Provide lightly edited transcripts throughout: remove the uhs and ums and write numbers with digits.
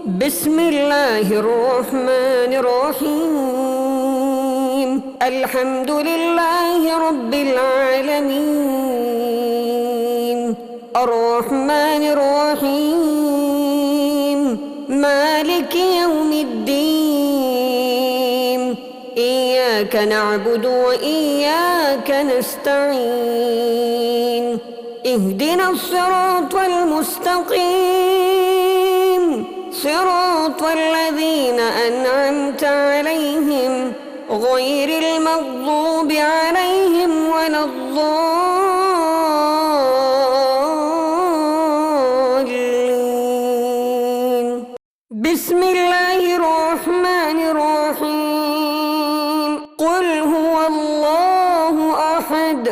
بسم الله الرحمن الرحيم. الحمد لله رب العالمين، الرحمن الرحيم، مالك يوم الدين. إياك نعبد وإياك نستعين. اهدنا الصراط المستقيم، صراط الذين أنعمت عليهم غير المغضوب عليهم ولا الضالين. بسم الله الرحمن الرحيم. قل هو الله أحد،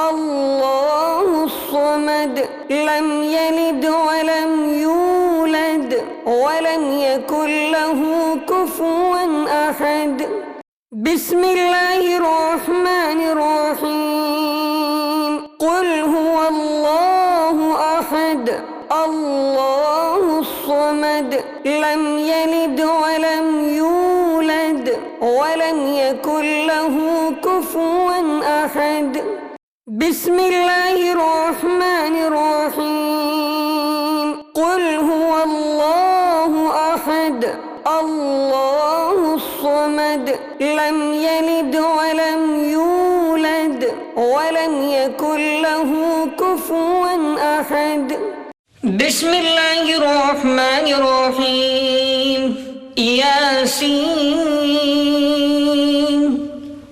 الله الصمد، لم يلد ولم يولد ولم يكن له كفوا أحد. بسم الله الرحمن الرحيم. قل هو الله أحد، الله الصمد، لم يلد ولم يولد ولم يكن له كفوا أحد. بسم الله الرحمن الرحيم. قل هو الله أحد، الله الصمد، لم يلد ولم يولد ولم يكن له كفوا أحد. بسم الله الرحمن الرحيم. ياسين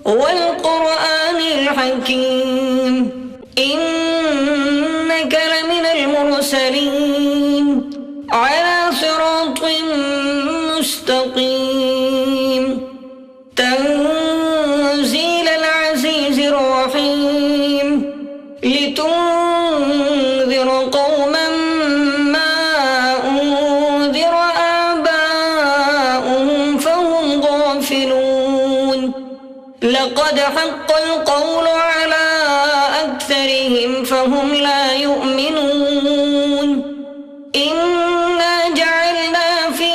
والقرآن الحكيم، إنك لمن المرسلين على صراط مستقيم. تنزيل العزيز الرحيم، لتنذر قوما ما أنذر آباؤهم فهم غافلون. لقد حق القول على أكثرهم فهم لا يؤمنون. إنا جعلنا في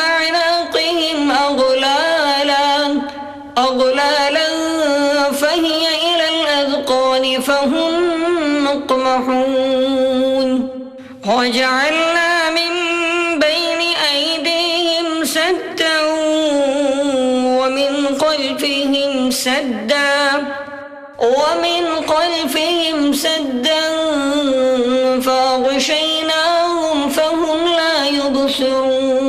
أعناقهم أغلالا فهي إلى الأذقان فهم مقمحون. وجعلنا من بين أيديهم سدا ومن خلفهم سدا فأغشيناهم فهم لا يبصرون.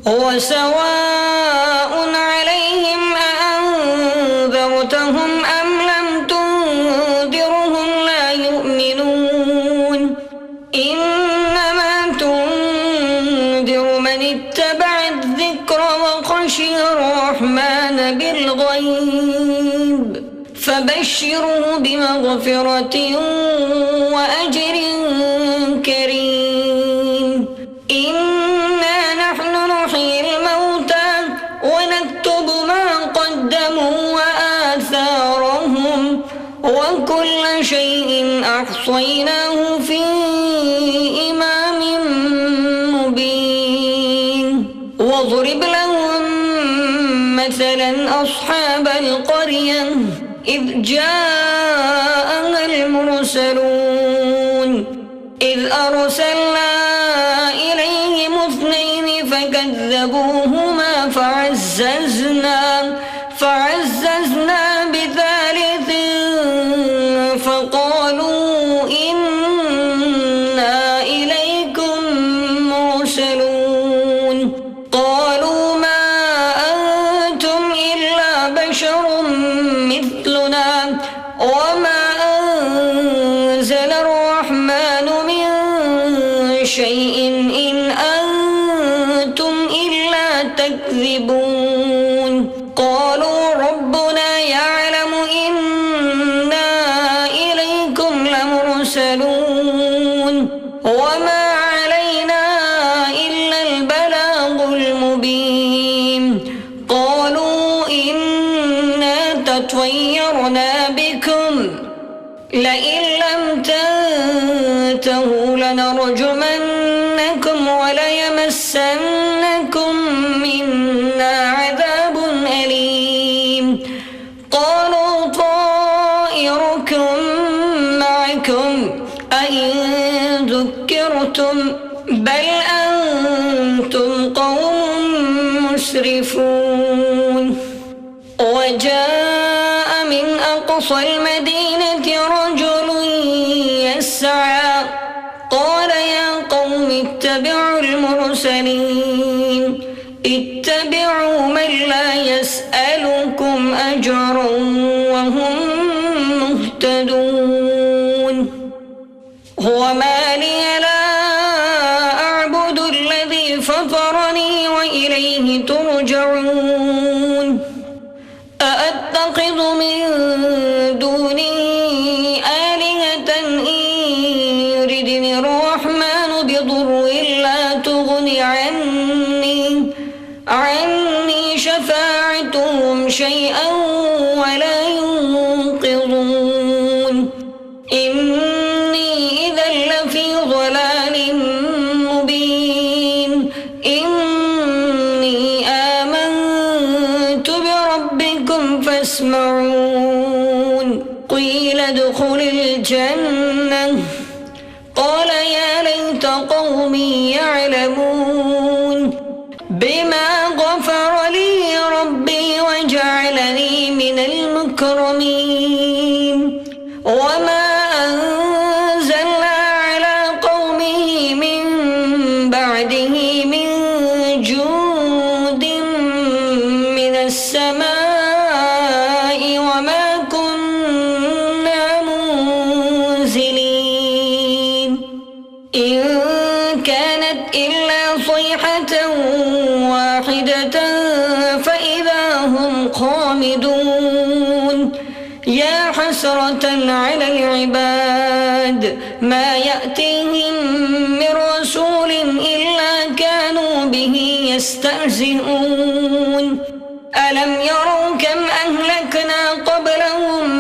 وسواء عليهم أأنذرتهم أم لم تنذرهم لا يؤمنون. إنما تنذر من اتبع الذكر وخشي الرحمن بالغيب، فبشره بمغفرة وأجر كريم. إنا نحن نحيي الموتى ونكتب ما قدموا وآثارهم وكل شيء أحصيناه في إمام مبين. واضرب لهم مثلا أصحاب القرية إذ جاءها المرسلون، إذ أرسلنا إليهم 2 فكذبوهما فعززنا بثالث فقالوا إنا إليكم مرسلون. قالوا ما أنتم إلا بشر مثلنا وما أنزل الرحمن من شيء إن أنتم إلا تكذبون. قالوا ربنا يعلم إنا إليكم لمرسلون وما علينا إلا البلاغ المبين. قالوا إنا تطيرنا بكم لئن لم تنتهوا لنرجمنكم يمسنكم منا عذاب أليم قالوا طائركم معكم أئن ذكرتم بل أنتم قوم مسرفون وجاء من أقصى المدينة رجل يسعى قال يا قوم اتبعوا المرسلين اتبعوا من لا يسألكم أجرا وهم مهتدون وما لي لا أعبد الذي فطرني وإليه ترجعون أأتخذ من دونه آلهة إن يردني الرحمن بضر لا تغن عني شفاعتهم شيئا ولا ينقذون إني إذا لفي ضلال مبين إني آمنت بربكم فاسمعون قيل ادخل الجنة قال يا ليت قومي يعلمون بما غفر لي ربي وجعلني من المكرمين وما أنزلنا على قومه من بعده من جود من السماء وما كنا منزلين إن كانت إلا صيحة واحدة فإذا هم خامدون يا حسرة على العباد ما يأتيهم من رسول إلا كانوا به يستهزئون ألم يروا كم أهلكنا قبلهم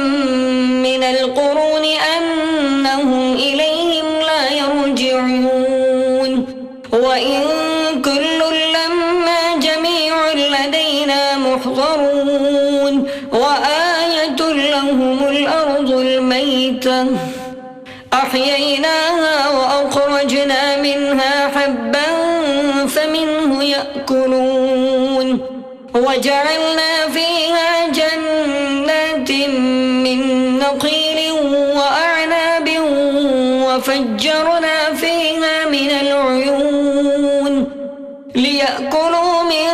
من القرون أنهم إليهم لا يرجعون وإن كل لما جميع لدينا محضرون وآية لهم الأرض الميتة أحييناها وأخرجنا منها حبا فمنه يأكلون وجعلنا فيها جنات من نخيل وأعناب وفجرنا فيها من العيون ليأكلوا من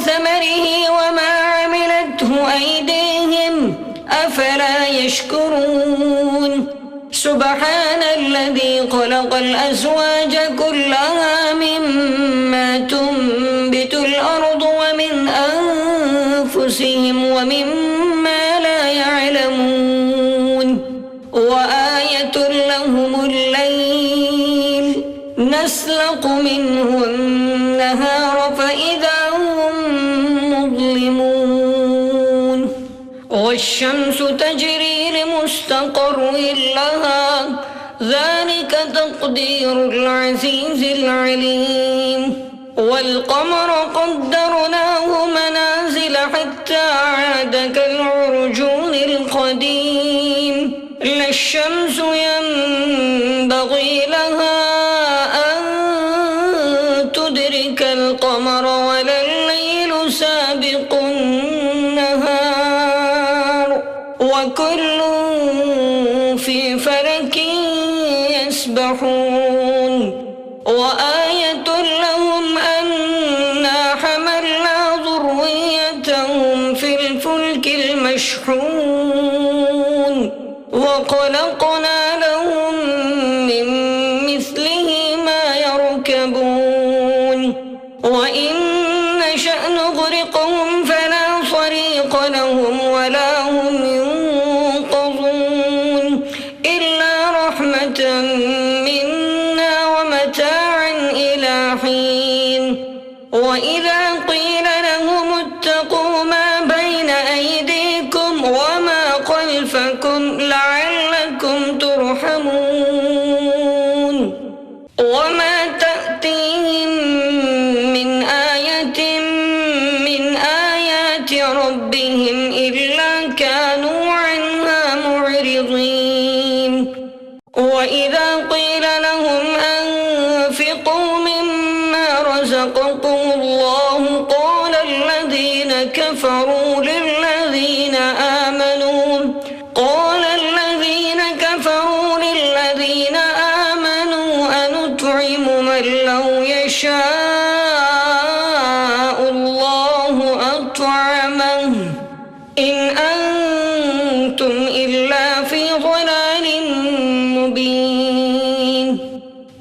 ثمره وما عملته أيديهم أفلا يشكرون سبحان الذي خلق الأزواج كلها مما تنبت الأرض ومن أنفسهم ومما لا يعلمون وآية لهم الليل نسلق منه النهار فإذا هم مظلمون والشمس تجري لمستقر لها ذلك تقدير العزيز العليم والقمر قدرناه منازل حتى عاد كالعرجون القديم لا الشمس ينبغي لها أن تدرك القمر ولا الليل سابق النهار وكل في فلك يسبحون وآية لهم أنا حملنا ذريتهم في الفلك المشحون وخلقنا لهم من مثله ما يركبون وإن نشأ نغرقهم فلا صريخ لهم ولا هم ينقذون إلا رحمة منا ومتاعا إلى حين وإذا قيل لهم اتقوا ما بين أيديكم وما خلفكم لعلكم ترحمون وما تأتيهم يشاء الله أطعمه إن أنتم إلا في ضلال مبين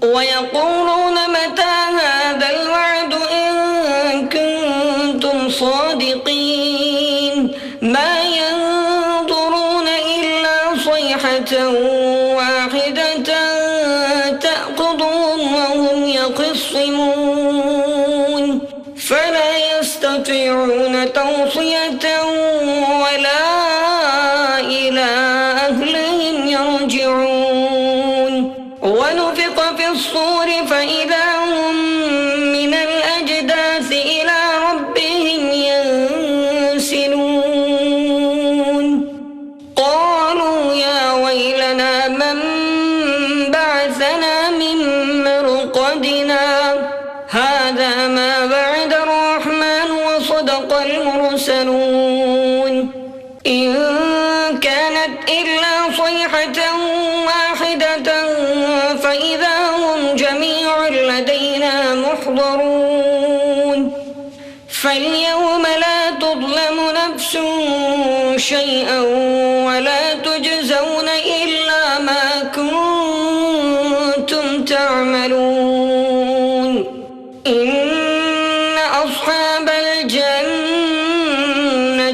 ويقولون متى هذا الوعد إن كنتم صادقين ما ينظرون إلا صيحة واحدة تأخذهم وهم يخصمون فلا يستطيعون توصية ولا إلى أهلهم يرجعون ونفخ في الصور فإذا هم من الأجداث إلى ربهم ينسلون قالوا يا ويلنا من بعثنا من مرقدنا هذا ما بعد الرحمن وصدق المرسلون إن كانت إلا صيحة واحدة فإذا هم جميع لدينا محضرون فاليوم لا تظلم نفس شيئا ولا تجزون إلا ما كنتم تعملون إن أصحاب الجنة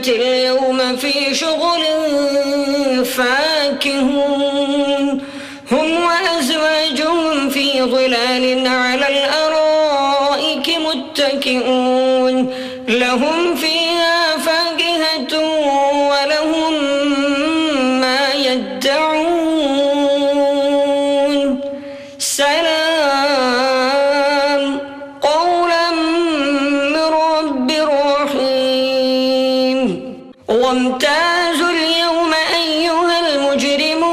اليوم في شغل فاكهون هم وأزواجهم في ظلال على الأرائك متكئون لهم فيها فاكهة ولهم ما يدعون سلام قولا من رب رحيم وامتازوا اليوم أيها المجرمون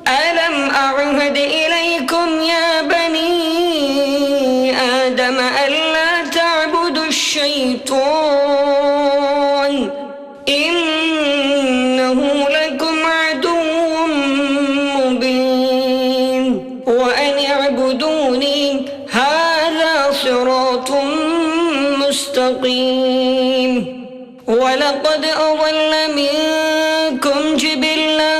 ألم أعهد إليكم يا بني آدم ألا تعبدوا الشيطان إنه لكم عدو مبين وأن اعبدوني هذا صراط مستقيم ولقد أضل منكم جبلا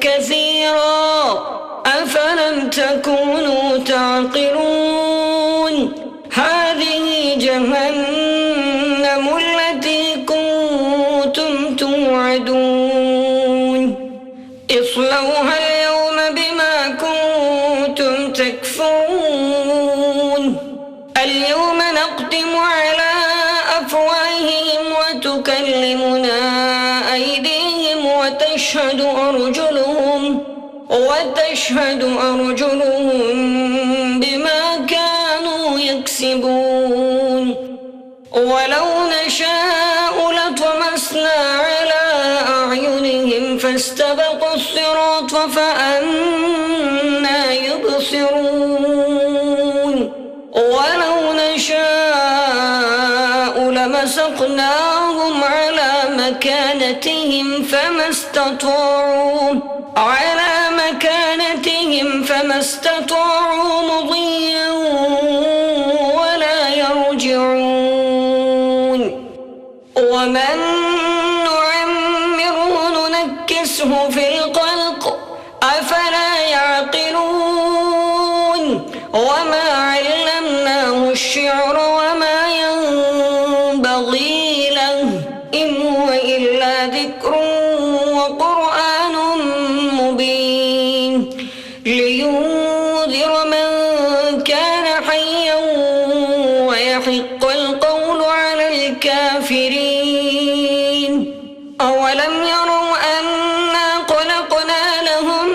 كثيرا أفلم تكونوا تعقلون هذه جهنم التي كنتم توعدون اصلوها اليوم بما كنتم تكفرون اليوم نختم على أفواههم وتكلمنا أيديهم وتشهد أرجلهم بما كانوا يكسبون ولو نشاء لطمسنا على أعينهم فاستبقوا الصراط فأنى يبصرون ولو نشاء لمسخناهم على مكانتهم فما استطاعوا مضيا ولا يرجعون ومن نعمره ننكسه في الخلق أفلا يعقلون وما علمناه الشعر وما ينبغي له إن هو إلا ذكر وقرآن مبين لينذر من كان حيا ويحق القول على الكافرين أولم يروا أنا خلقنا لهم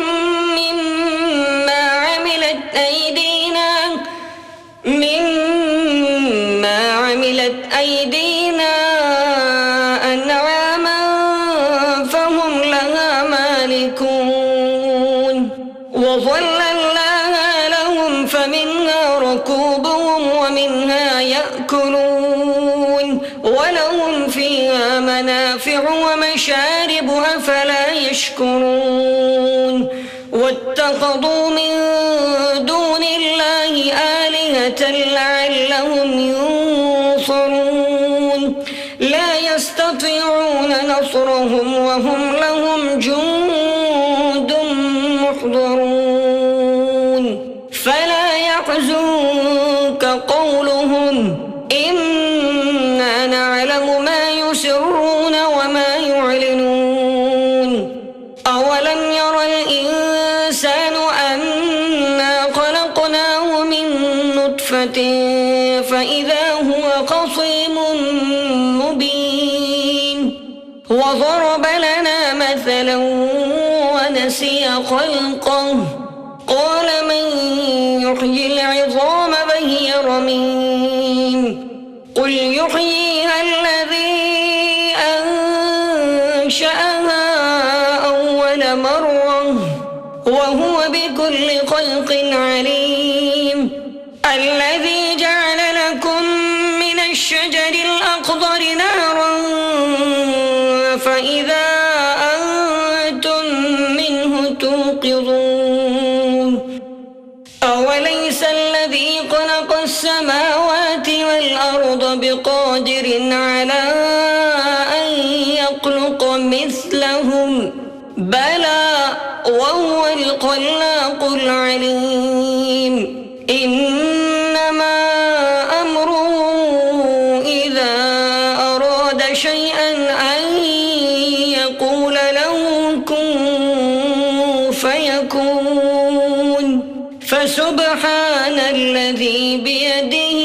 مما عملت أيدينا أنعاما فهم لها مالكون وظللناها لهم فمنها ركوبهم ومنها يأكلون ولهم فيها منافع ومشارب أفلا يشكرون واتخذوا من دون الله آلهة لعلهم ينصرون لا يستطيعون نصرهم وهم لهم جند محضرون فلا يحزنك قولهم إنا نعلم ما يسرون وما يعلنون أولم ير الإنسان أنا خلقناه من نطفة فإذا هو خصيم مبين وضرب لنا مثلا ونسي خلقه قال من يحيي العظام وهي رميم قل يحييها الذي أنشأها أول مرة وهو بكل خلق عليم الذي جعل لكم من الشجر الأخضر نارا فإذا أنتم منه توقظون أوليس الذي خلق السماوات والأرض بقادر على أن يخلق مثلهم بلى وهو الخلاق العليم إنما أمره إذا أراد شيئا أن يقول له كن فيكون فسبحان الذي بيده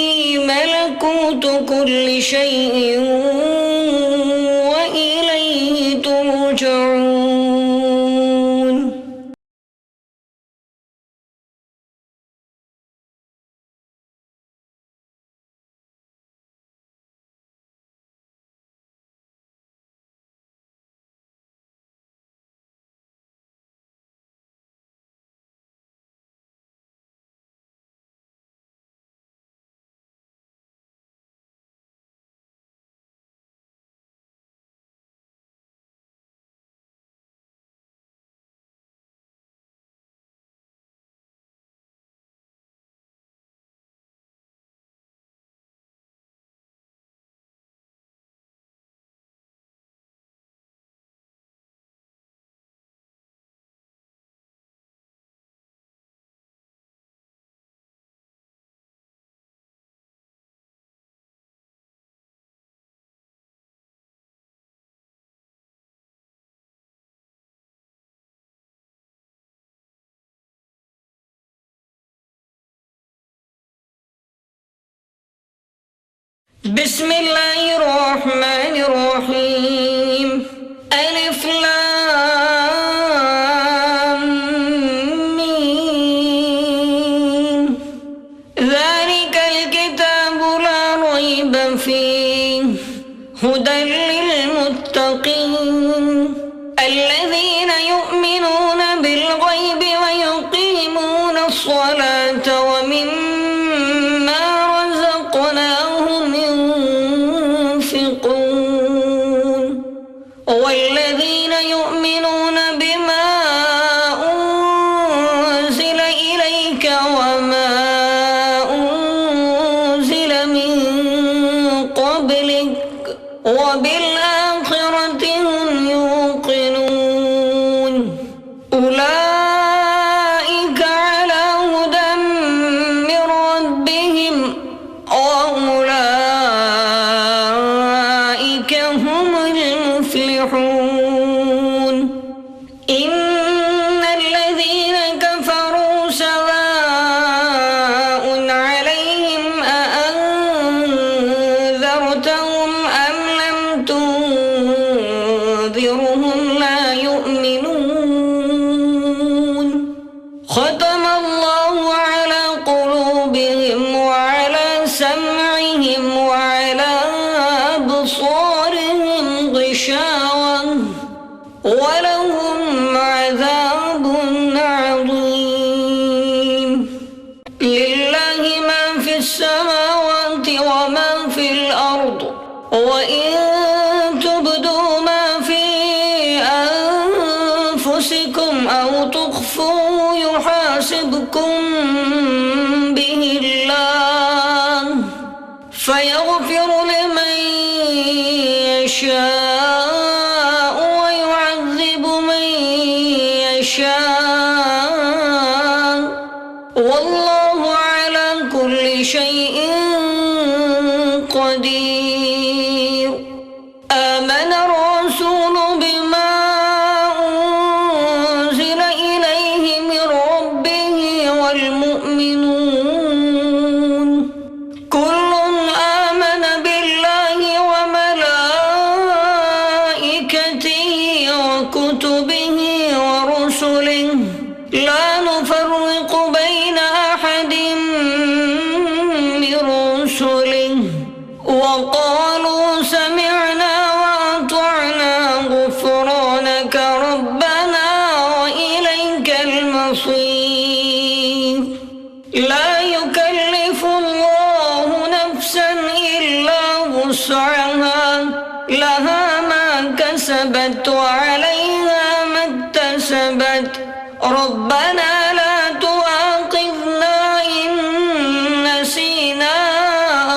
ملكوت كل شيء وإليه ترجعون. بسم الله الرحمن الرحيم ألف لام ميم ذلك الكتاب لا ريب فيه هدى للمتقين الذين يؤمنون بالغيب ويقيمون الصلاة ومما رزقناهم والذين يؤمنون بما أنزل إليك وما أنزل من قبلك وبالآخرة هم يوقنون أولئك على هدى من ربهم وأولئك هم المفلحون إن الذين كفروا سواء عليهم أأنذرتهم أم لم تنذرهم لا يؤمنون ختم الله على قلوبهم وعلى سمعهم وعلى أبصارهم غشاوة ولهم عذاب عظيم لله ما في السماوات وما في الأرض وإن تبدوا ما في أنفسكم أو تخفوا شيء قدير آمن الرسول بما أنزل إليه من ربه والمؤمنون كل آمن بالله وملائكته وكتبه ورسله لا نفرق بين أحد من رسله وقالوا سمعنا وأطعنا غفرانك ربنا وإليك المصير لا يكلف الله نفسا إلا وسعها لها ما كسبت وعليها ما اكتسبت ربنا لا تؤاخذنا إن نسينا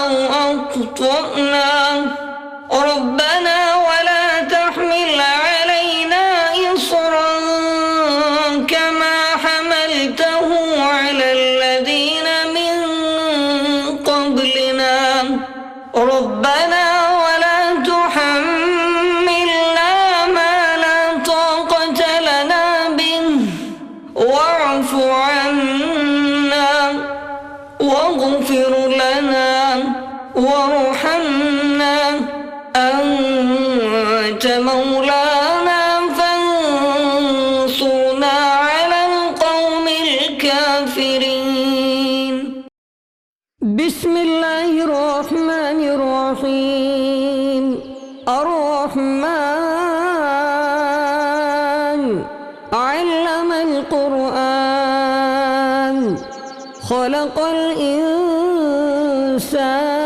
أو أخطأنا ربنا ولا تحمل علينا إصرا كما حملته على الذين من قبلنا ربنا ولا تحملنا ما لا طاقة لنا به واعف عنا واغفر لنا وارحمنا أنت مولانا فانصرنا على القوم الكافرين بسم الله الرحمن الرحيم الرحمن علم القرآن خلق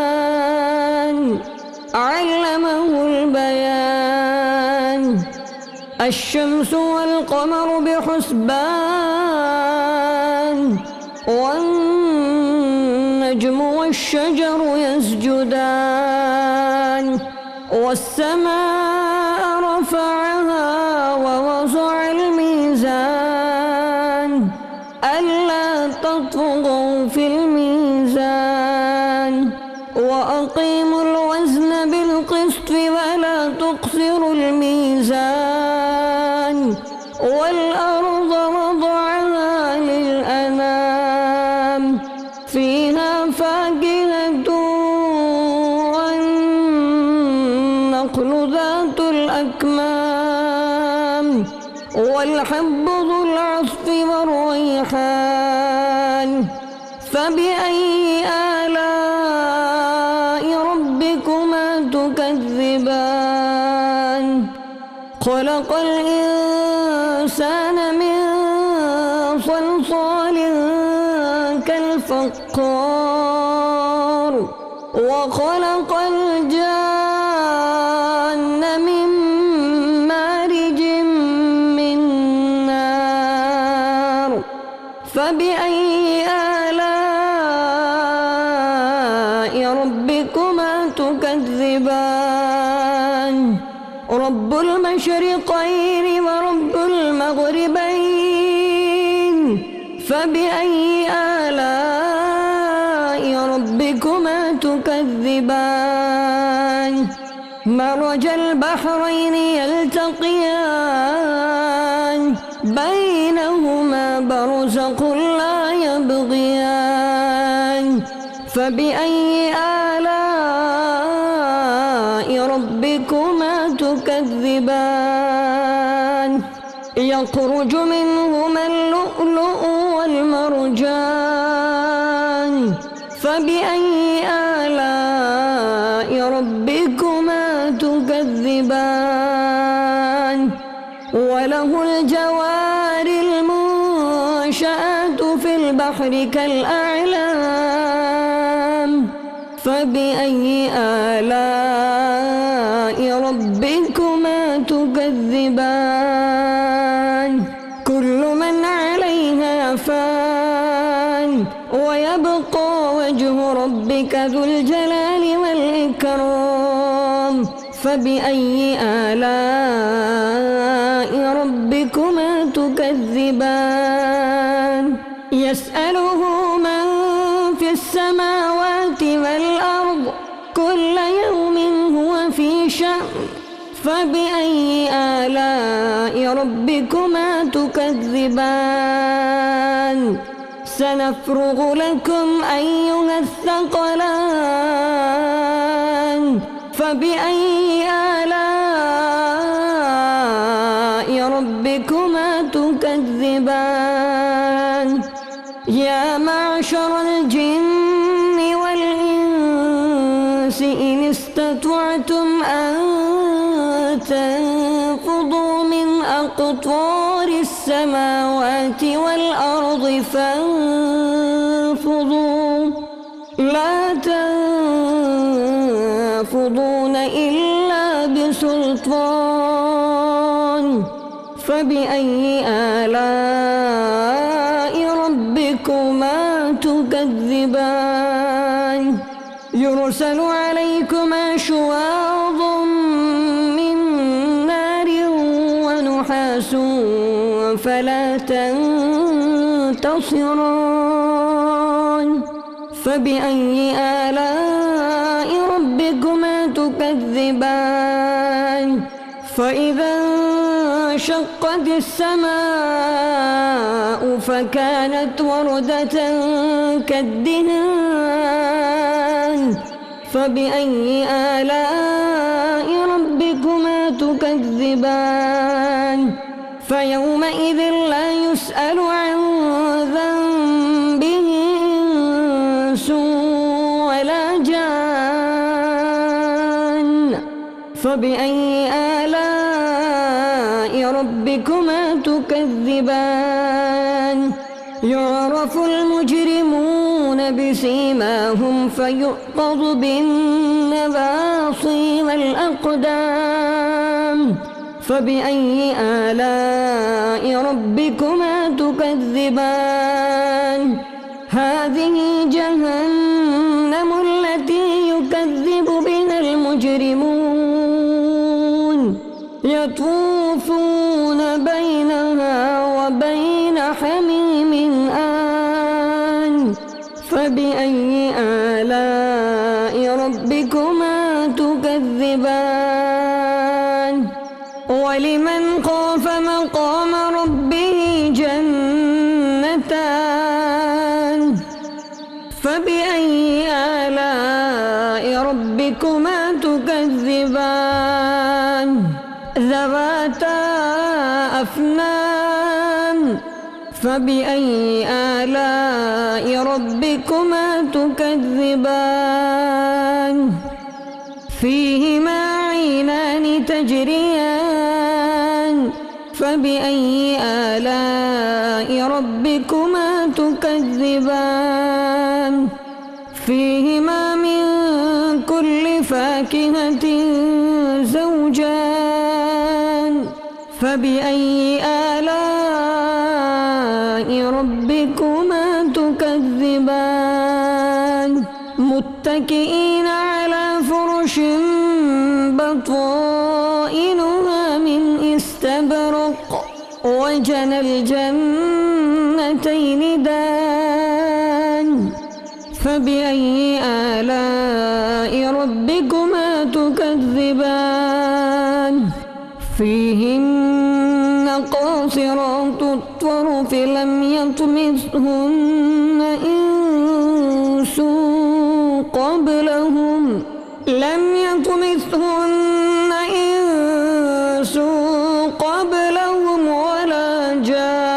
الإنسان علمه البيان الشمس والقمر بحسبان والنجم والشجر يسجدان والسماء رفعها ووضع الميزان ألا تطغوا في الميزان وأقيموا الوزن بالقسط ولا تخسروا الميزان والأرض وضعها للأنام فيها فاكهة والنخل ذات الأكمام والحب ذو العصف والريحان فبأي آلاء ربكما تكذبان خلق الإنسان من صلصال كالفخار وخلق الجان من مارج من نار فبأي آلاء ربكما تكذبان رب المشرقين ورب المغربين فبأي آلاء ربكما تكذبان مرج البحرين يلتقيان بينهما برزخ لا يبغيان فبأي آلاء ربكما تكذبان يخرج منهما اللؤلؤ والمرجان فبأي آلاء ربكما تكذبان وله الجوار المنشآت في البحر كالأعلام فبأي آلاء ربكما تكذبان كل من عليها فان ويبقى وجه ربك ذو الجلال والإكرام فبأي آلاء ربكما تكذبان يسأله من في السماء السماوات والأرض كل يوم هو في شأن فبأي آلاء ربكما تكذبان سنفرغ لكم أيها الثقلان فبأي آلاء ربكما تكذبان يا معشر الجن والإنس إن استطعتم أن تنفضوا من أقطار السماوات والأرض فانفضوا لا تنفضون إلا بسلطان فبأي آلاء ربكما تكذبان يرسل عليكما شواظ من نار ونحاس فلا تنتصران فبأي آلاء ربكما تكذبان فإذا انشقت السماء فكانت وردة كالدهان فبأي آلاء ربكما تكذبان فيومئذ لا يسأل عن ذنبه إنس ولا جان فبأي آلاء ربكما تكذبان يعرف المجرمون بسيماهم فيؤخذ بالنواصي والأقدام فبأي آلاء ربكما تكذبان هذه جهنم التي يكذب بها المجرمون يطوفون بينها وبين حميم آن فبأي آلاء ربكما تكذبان ولمن خاف مقام ربه جنتان فبأي آلاء ربكما تكذبان ذواتا أفنان فبأي آلاء ربكما تكذبان فيهما عينان تجريان فبأي آلاء ربكما تكذبان فيهما من كل فاكهة زوجان فبأي آلاء ربكما تكذبان متكئين على فرش بطائنها من استبرق وجنى الجنتين دان فبأي آلاء ربكما تكذبان فيهن قاصرات الطرف لم يطمثهن إنس قبلهم ولا جان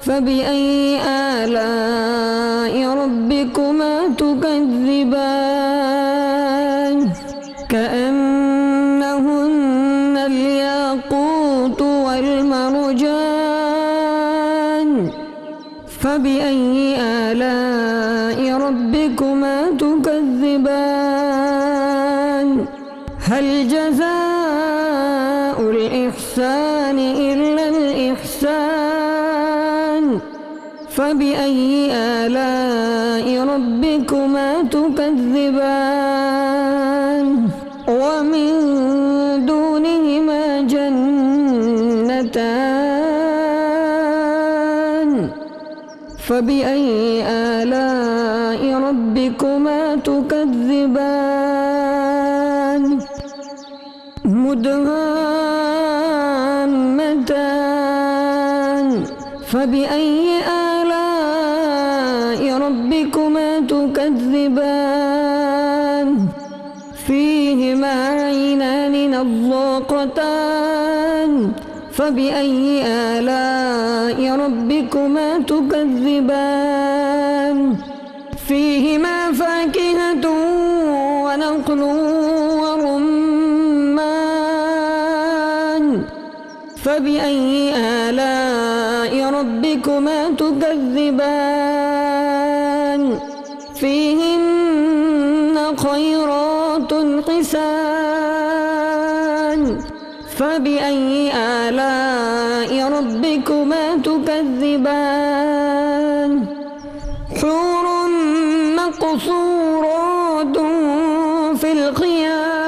فبأي آلاء ربكما تكذبان كأنهن الياقوت والمرجان فبأي آلاء ربكما تكذبان هل جزاء الإحسان إلا الإحسان فبأي آلاء ربكما تكذبان ومن دونهما جنتان فبأي ربكما تكذبان مدهامتان فبأي آلاء ربكما تكذبان فيهما عينان نضاقتان فبأي آلاء ربكما تكذبان فيهما فاكهة ونخل ورمان فبأي آلاء ربكما تكذبان فيهن خيرات حسان فبأي آلاء ربكما تكذبان حور مقصورات في الخيام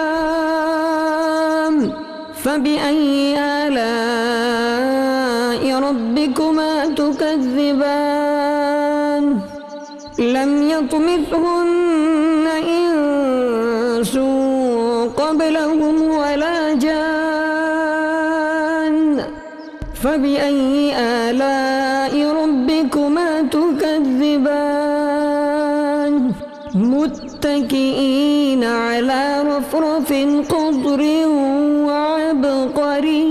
فبأي آلاء ربكما تكذبان لم يطمثهن إنس قبلهم ولا جان فبأي آلاء ربكما تكذبان متكئين على رفرف خضر وعبقري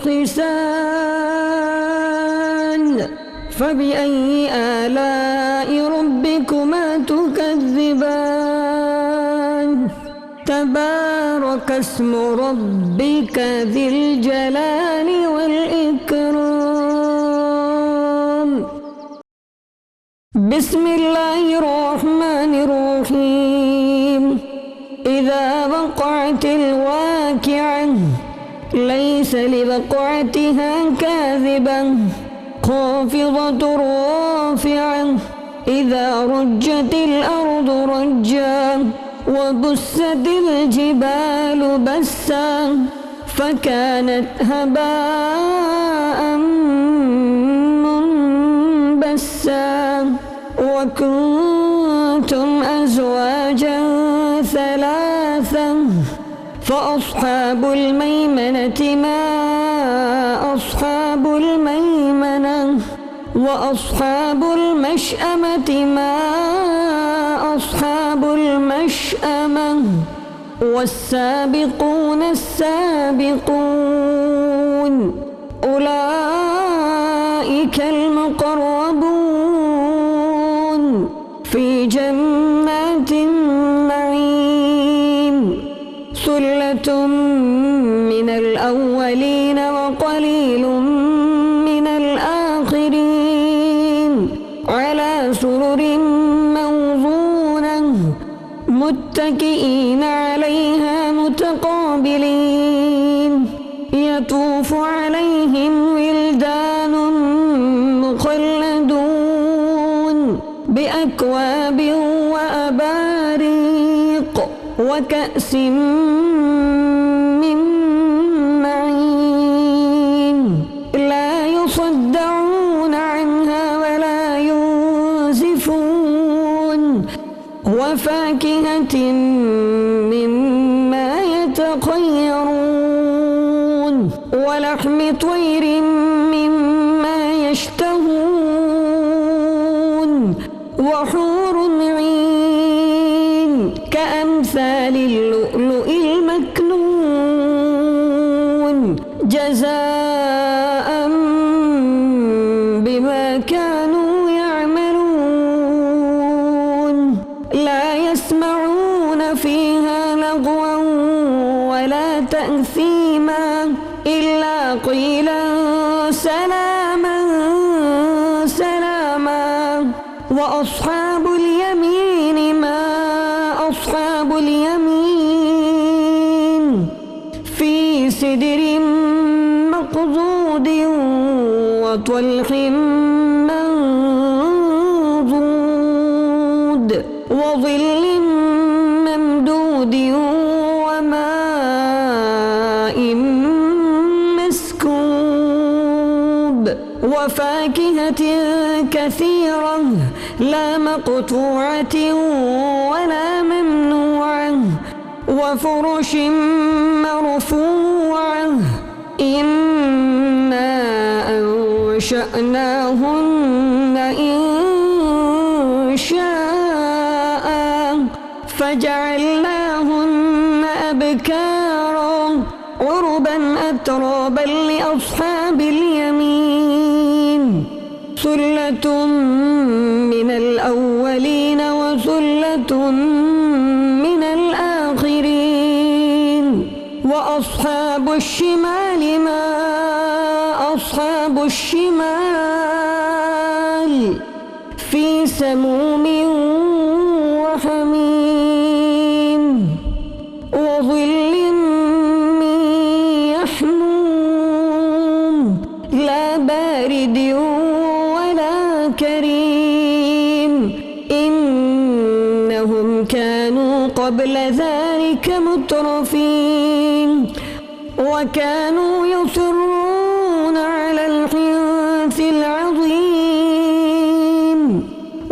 حسان فبأي آلاء ربكما تكذبان تبارك اسم ربك ذي الجلال والإكرام بسم الله الرحمن الرحيم إذا وقعت الواقعة ليس لوقعتها كاذبة خافضة رافعة إذا رجت الأرض رجا وبست الجبال بسا فكانت هباء منبسا وكنتم أزواجا ثلاثا فأصحاب الميمنة ما أصحاب الميمنة وأصحاب المشأمة ما أصحاب المشأمة والسابقون السابقون أولئك المقربون في جنات النعيم ثلة من الأولين وقليل من الآخرين على سرر موضونة متكئين عليها متقابلين يطوف عليهم ولدان مخلدون بأكواب وأباريق وكأس من معين لا يصدعون عنها ولا ينزفون وفاكهة مما يتخيرون ولحم طير مما يشتهون وحور عين كأمثال اللؤلؤ المكنون جزاء بما كانوا يعملون لا يسمعون فيها لغوا ولا تأثيما إلا قيلا سلاما سلاما وأصحاب اليمين ما أصحاب اليمين في سدر مقضود وطلح منضود وظل ممدود وماء مسكوب وفاكهة كثيرة لا مقطوعة ولا ممنوعة وفرش مرفوعة إنا أنشأناهن إنشاء فجعلناهن أبكارا عربا أترابا لأصحاب اليمين ثلة من الأولين وثلة من الآخرين وأصحاب الشمال ما أصحاب الشمال في سموم وحميم وظل من يحموم لا بارد ولا كريم إنهم كانوا قبل ذلك مترفين وكانوا يصرون على الحنث العظيم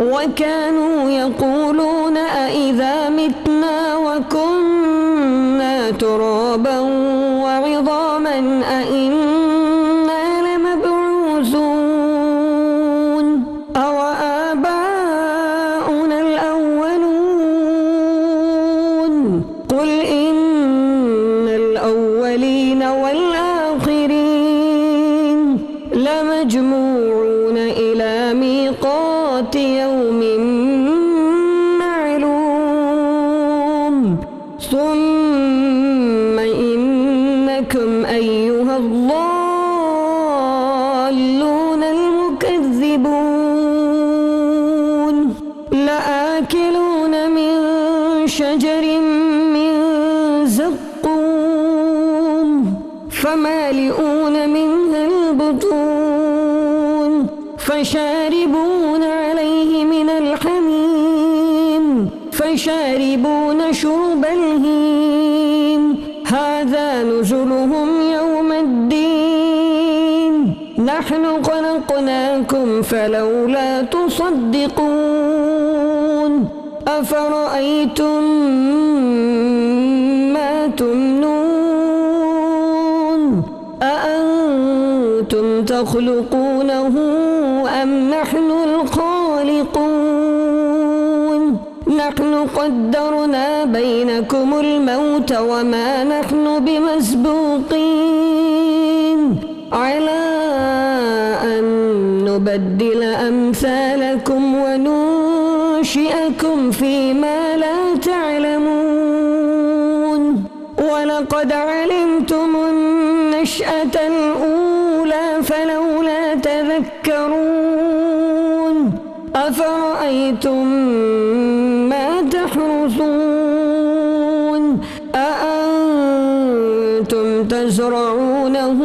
وكانوا يقولون أإذا متنا وكنا ترابا وعظاما أإنا لمبعوثون أو آباؤنا الأولون قل إن الأولين والآخرين لمجموعون إلى ميقات يوم معلوم ثم إنكم أيها الضالون المكذبون لآكلون من شجر من زقوم فمالئون منها البطون فشاربون عليه من الحميم فشاربون شرب الهيم هذا نزلهم يوم الدين نحن خلقناكم فلولا تصدقون أفرأيتم ما تمنون أأنتم تخلقونه أم نحن الخالقون نحن قدرنا بينكم الموت وما نحن بمسبوقين على أن نبدل أمثالكم وننشئكم فيما لا تعلمون ولقد علمتم النشأة الأولى فلولا تذكرون أفرأيتم ما تحرثون أأنتم تزرعونه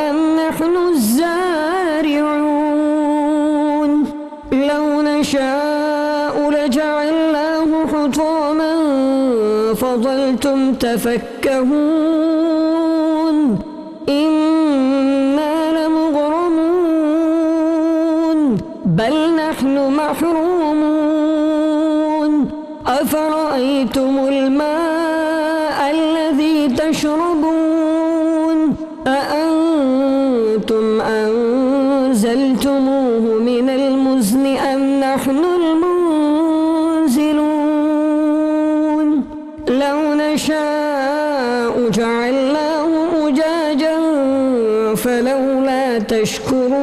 أم نحن الزارعون لو نشاء لجعلناه حطاما فظلتم تفكهون إنا لمغرمون بل نحن محرومون أفرأيتم الماء الذي تشربون أأنتم أنزلتموه من المزن أم نحن المنزلون لو نشاء جعلناه أجاجا فلولا تشكرون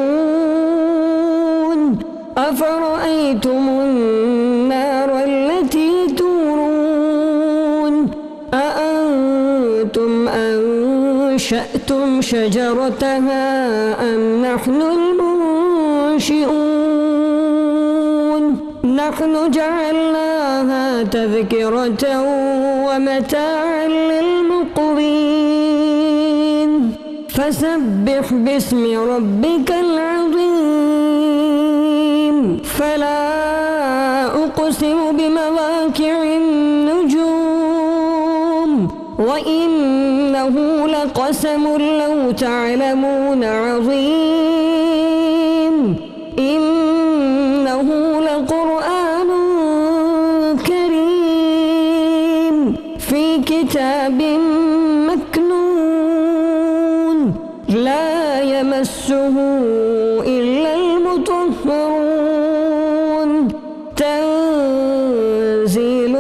أفرأيتم النار التي تورون أأنتم أنشأتم شجرتها أم نحن المنشئون نحن جعلناها تذكرة ومتاعا للمقوين فسبح باسم ربك العظيم فلا أقسم بمواقع النجوم وإنه لقسم لو تعلمون عظيم إنه لقرآن كتاب مكنون لا يمسه إلا المطهرون تنزيل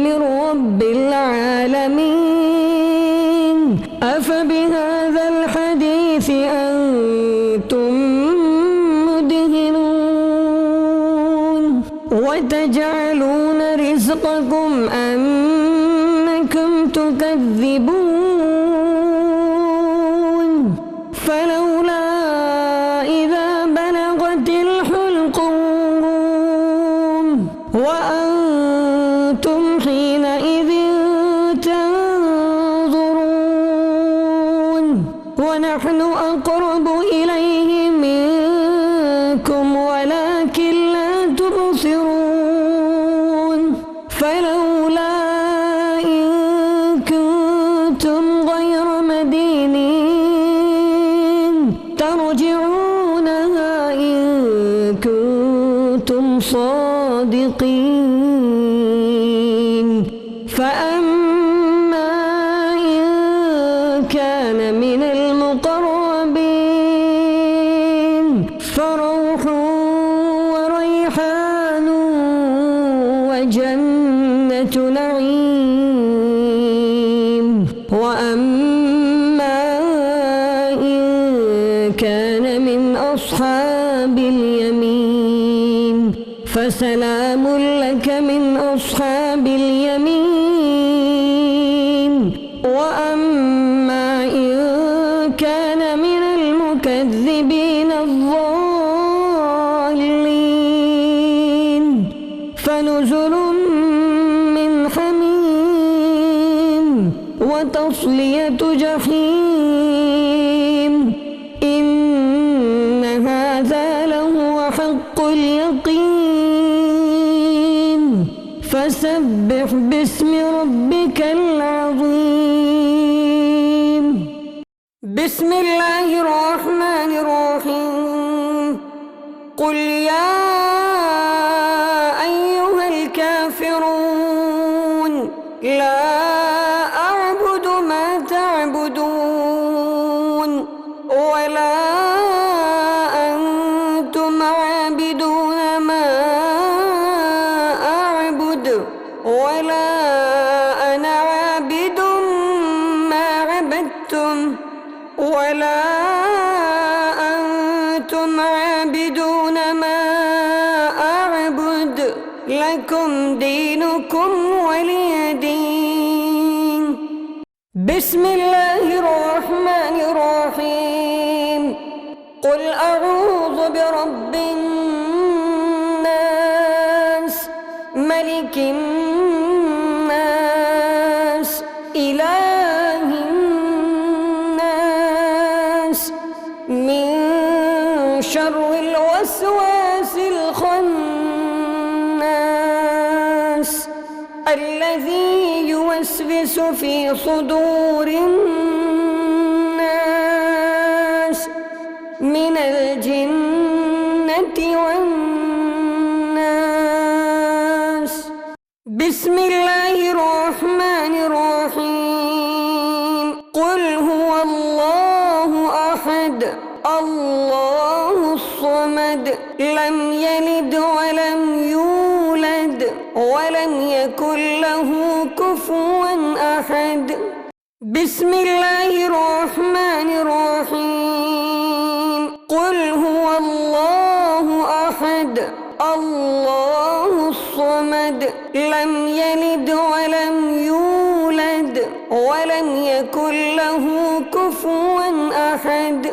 من رب العالمين أفبهذا الحديث أنتم مدهنون وتجعلون رزقكم أنكم تكذبون فلولا إذا بلغت الحلقوم وأنتم حينئذ تنظرون ونحن أقرب إليه منكم ولكن لا تبصرون فلولا إن كنتم غير مدينين ترجعونها إن كنتم صادقين فأما إن كان من المقربين فروح وريحان وجنة نعيم وأما إن كان من أصحاب اليمين فسلام لك من أصحاب اليمين وأما إن كان من المكذبين الضالين فنزل من حميم وتصلية جحيم إن هذا لهو حق اليقين فسبح باسم ربك العظيم بسم الله الرحمن الرحيم قل يا أيها الكافرون لا أعبد ما تعبدون ولا أنتم عابدون ما أعبد ولا أنا عابد ما عبدتم ولا أنتم عابدون ما أعبد لكم دينكم ولي دين بسم الله الرحمن الرحيم قل أعوذ برب الناس ملك الناس إله الناس من شر الوسواس الخناس الذي يوسوس في صدور الناس من الجنة والناس بسم الله الرحمن الرحيم قل هو الله أحد الله الصمد لم يلد ولم يولد ولم يكن له كفوا أحد بسم الله الرحمن الرحيم قل هو الله أحد الله الصمد لم يلد ولم يولد ولم يكن له كفوا أحد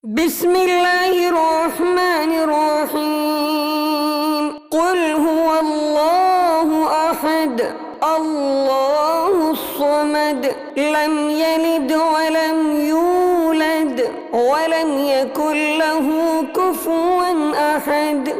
بسم الله الرحمن الرحيم قل هو الله أحد الله الصمد لم يلد ولم يولد ولم يكن له كفوا أحد